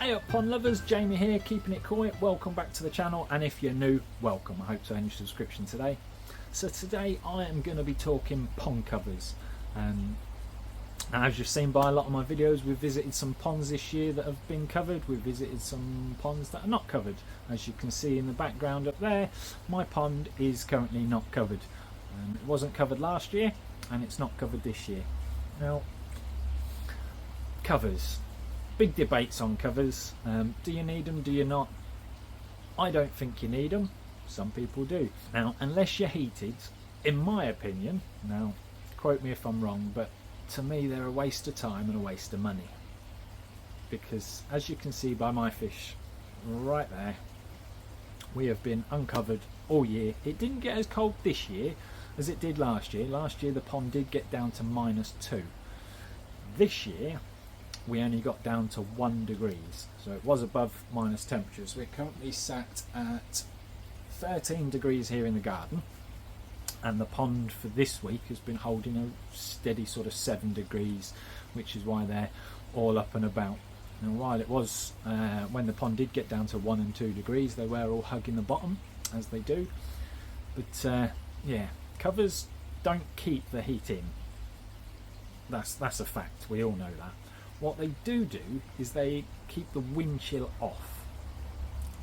Hey up pond lovers, Jamie here, keeping it koi. Welcome back to the channel, and if you're new, welcome. I hope to earn your subscription today. So today I am going to be talking pond covers. As you've seen by a lot of my videos, we've visited some ponds this year that have been covered. We've visited some ponds that are not covered. As you can see in the background up there, my pond is currently not covered. It wasn't covered last year and it's not covered this year. Now, covers. Big debates on covers. Do you need them? Do you not? I don't think you need them. Some people do. Now, unless you're heated, in my opinion, now quote me if I'm wrong, but to me they're a waste of time and a waste of money. Because as you can see by my fish right there, we have been uncovered all year. It didn't get as cold this year as it did last year. Last year the pond did get down to -2. This year we only got down to 1 degrees, so it was above minus temperatures. We're currently sat at 13 degrees here in the garden, and the pond for this week has been holding a steady sort of 7 degrees, which is why they're all up and about. And while it was when the pond did get down to 1 and 2 degrees, they were all hugging the bottom as they do. But yeah, covers don't keep the heat in. That's a fact, we all know that. What they do is they keep the wind chill off,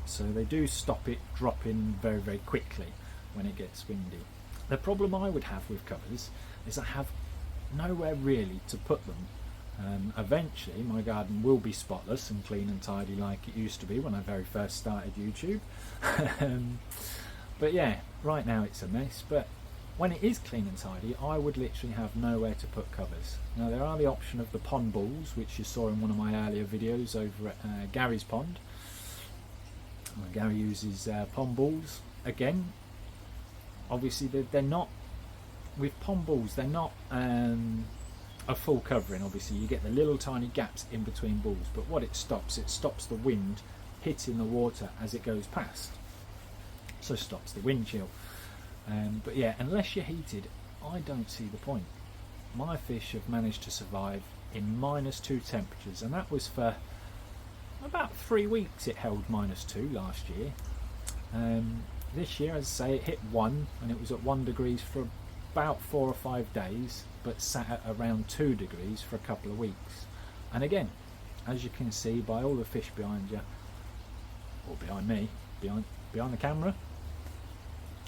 so they do stop it dropping very, very quickly when it gets windy. The problem I would have with covers is I have nowhere really to put them. Eventually my garden will be spotless and clean and tidy like it used to be when I very first started YouTube. But yeah, right now it's a mess. But when it is clean and tidy, I would literally have nowhere to put covers. Now there are the option of the Pom Balls, which you saw in one of my earlier videos over at Garry's pond. Garry uses Pom Balls. Again, obviously they're not, with Pom Balls, they're not a full covering. Obviously you get the little tiny gaps in between balls, but what it stops the wind hitting the water as it goes past, so stops the wind chill. But yeah, unless you're heated, I don't see the point. My fish have managed to survive in -2 temperatures, and that was for about 3 weeks. It held -2 last year. This year, as I say, it hit 1, and it was at 1 degrees for about 4 or 5 days, but sat at around 2 degrees for a couple of weeks. And again, as you can see by all the fish behind you, or behind me, behind the camera,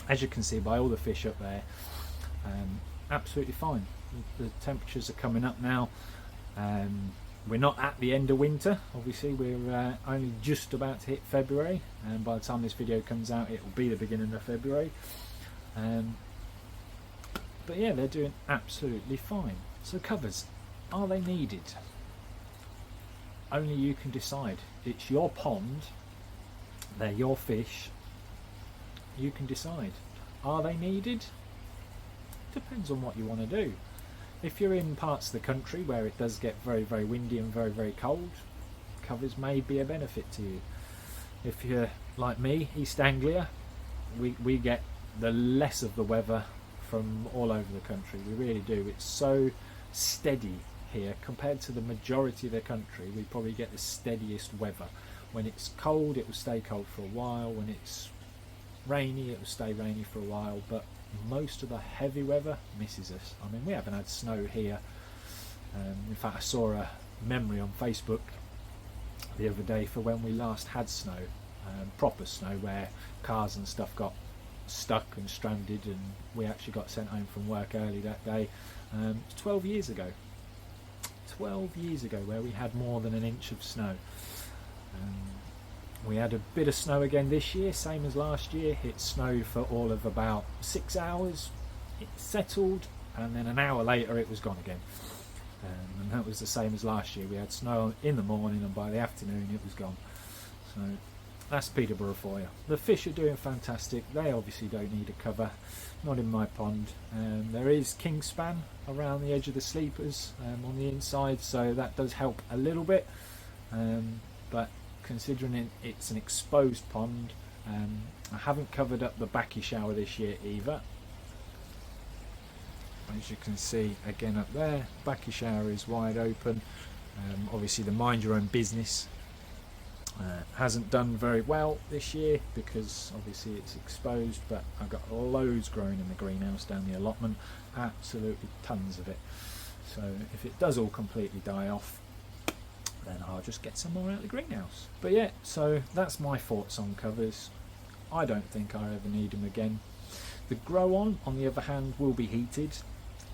as you can see by all the fish up there, absolutely fine. The temperatures are coming up now. We're not at the end of winter, obviously. We're only just about to hit February, and by the time this video comes out it will be the beginning of February. But yeah, they're doing absolutely fine. So covers, are they needed? Only you can decide. It's your pond, they're your fish. You can decide. Are they needed? Depends on what you want to do. If you're in parts of the country where it does get very, very windy and very, very cold, covers may be a benefit to you. If you're like me, East Anglia, we get the less of the weather from all over the country. We really do. It's so steady here compared to the majority of the country. We probably get the steadiest weather. When it's cold, it will stay cold for a while. When it's rainy, it will stay rainy for a while, but most of the heavy weather misses us. I mean, we haven't had snow here. In fact, I saw a memory on Facebook the other day for when we last had snow, proper snow, where cars and stuff got stuck and stranded, and we actually got sent home from work early that day. 12 years ago. 12 years ago, where we had more than an inch of snow. We had a bit of snow again this year, same as last year. It snowed for all of about 6 hours, it settled, and then an hour later it was gone again. And that was the same as last year. We had snow in the morning, and by the afternoon it was gone. So that's Peterborough for you. The fish are doing fantastic. They obviously don't need a cover, not in my pond. There is king span around the edge of the sleepers on the inside, so that does help a little bit. But considering it's an exposed pond, I haven't covered up the Bakki shower this year either. As you can see again up there, Bakki shower is wide open. Obviously the mind your own business Hasn't done very well this year because obviously it's exposed, but I've got loads growing in the greenhouse down the allotment, absolutely tons of it. So if it does all completely die off, then I'll just get some more out of the greenhouse. But yeah, so that's my thoughts on covers. I don't think I ever need them again. The grow on the other hand, will be heated,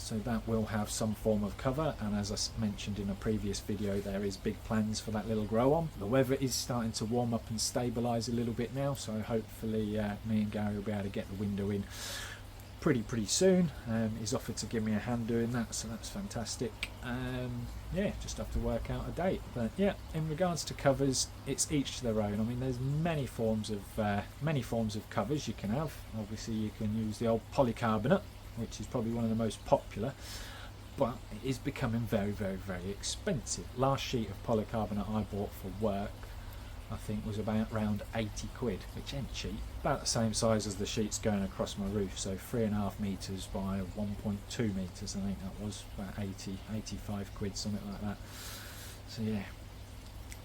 so that will have some form of cover, and as I mentioned in a previous video, there is big plans for that little grow on. The weather is starting to warm up and stabilise a little bit now, so hopefully me and Gary will be able to get the window in pretty soon. He's offered to give me a hand doing that, so that's fantastic. Yeah, just have to work out a date. But yeah, in regards to covers, it's each to their own. I mean, there's many forms of covers you can have. Obviously you can use the old polycarbonate, which is probably one of the most popular, but it is becoming very expensive. Last sheet of polycarbonate I bought for work, I think was about around 80 quid, which ain't cheap. About the same size as the sheets going across my roof, so 3.5 metres by 1.2 metres, I think that was about 85 quid, something like that. So yeah,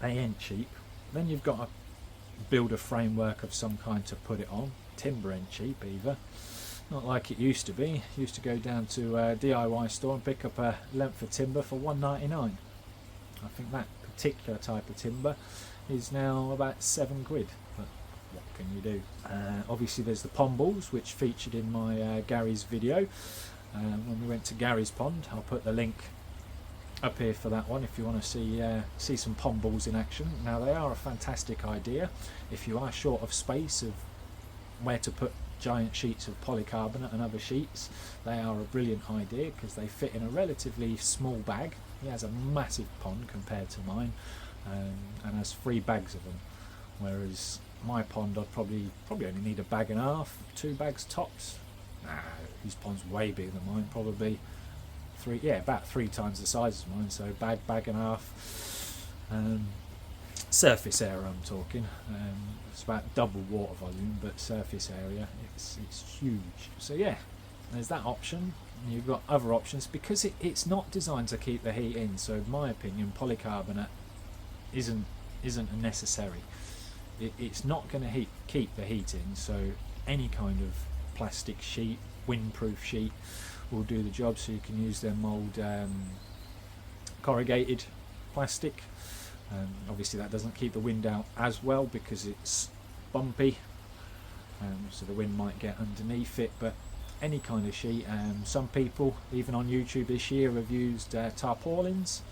they ain't cheap. Then you've got to build a framework of some kind to put it on. Timber ain't cheap either. Not like it used to be. Used to go down to a DIY store and pick up a length of timber for £1.99. I think that particular type of timber is now about 7 quid, but what can you do? Obviously there's the Pom Balls, which featured in my Gary's video when we went to Gary's pond. I'll put the link up here for that one if you want to see some Pom Balls in action. Now they are a fantastic idea if you are short of space of where to put giant sheets of polycarbonate and other sheets. They are a brilliant idea because they fit in a relatively small bag. He has a massive pond compared to mine, and has 3 bags of them, whereas my pond I'd probably only need a bag and a half, 2 bags tops. Nah, his pond's way bigger than mine, probably about 3 times the size of mine, so bag and a half. Surface area I'm talking, it's about double water volume, but surface area it's huge. So yeah, there's that option. You've got other options because it's not designed to keep the heat in, so in my opinion polycarbonate isn't a necessary. It's not going to keep the heat in, so any kind of plastic sheet, windproof sheet will do the job. So you can use them old corrugated plastic. Obviously that doesn't keep the wind out as well because it's bumpy, so the wind might get underneath it, but any kind of sheet. Some people even on YouTube this year have used tarpaulins.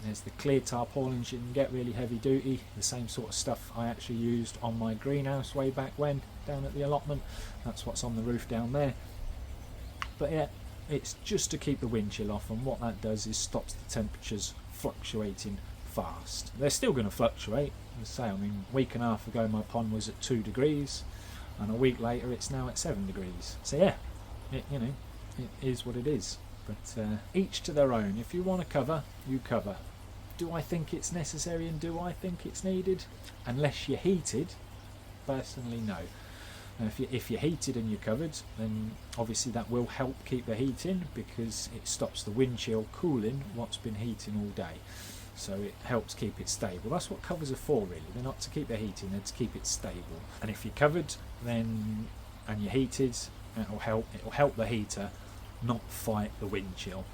There's the clear tarpaulins you can get, really heavy duty, the same sort of stuff I actually used on my greenhouse way back when, down at the allotment. That's what's on the roof down there. But yeah, it's just to keep the wind chill off, and what that does is stops the temperatures fluctuating fast. They're still going to fluctuate. As I say, I mean, a week and a half ago my pond was at 2 degrees, and a week later it's now at 7 degrees. So yeah, it is what it is. But each to their own. If you want to cover, you cover. Do I think it's necessary and do I think it's needed? Unless you're heated, personally no. If you're heated and you're covered, then obviously that will help keep the heat in because it stops the wind chill cooling what's been heating all day. So it helps keep it stable. That's what covers are for really. They're not to keep the heat in, they're to keep it stable. And if you're covered and you're heated, it'll help the heater not fight the wind chill,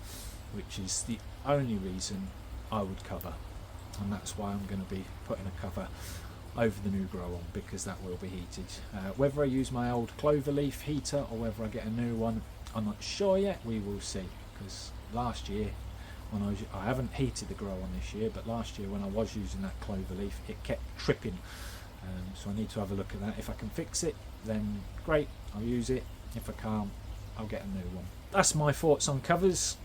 which is the only reason I would cover. And that's why I'm going to be putting a cover over the new grow on, because that will be heated. Whether I use my old cloverleaf heater or whether I get a new one, I'm not sure yet. We will see, because last year when I haven't heated the grow on this year, but last year when I was using that cloverleaf it kept tripping, so I need to have a look at that. If I can fix it, then great, I'll use it. If I can't, I'll get a new one. That's my thoughts on covers.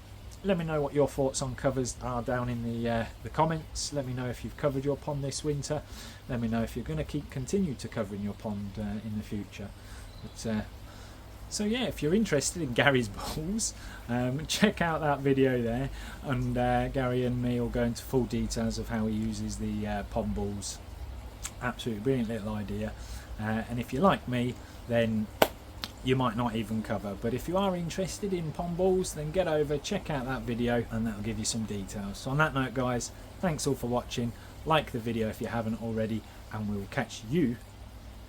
Let me know what your thoughts on covers are down in the comments. Let me know if you've covered your pond this winter. Let me know if you're going to continue to covering your pond in the future. But so yeah, if you're interested in Gary's balls, check out that video there, and Gary and me will go into full details of how he uses the Pom Balls. Absolutely brilliant little idea. And if you're like me, then you might not even cover, but if you are interested in Pom Balls, then get over, check out that video, and that'll give you some details. So on that note guys, thanks all for watching. like the video if you haven't already, and we will catch you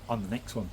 on the next one.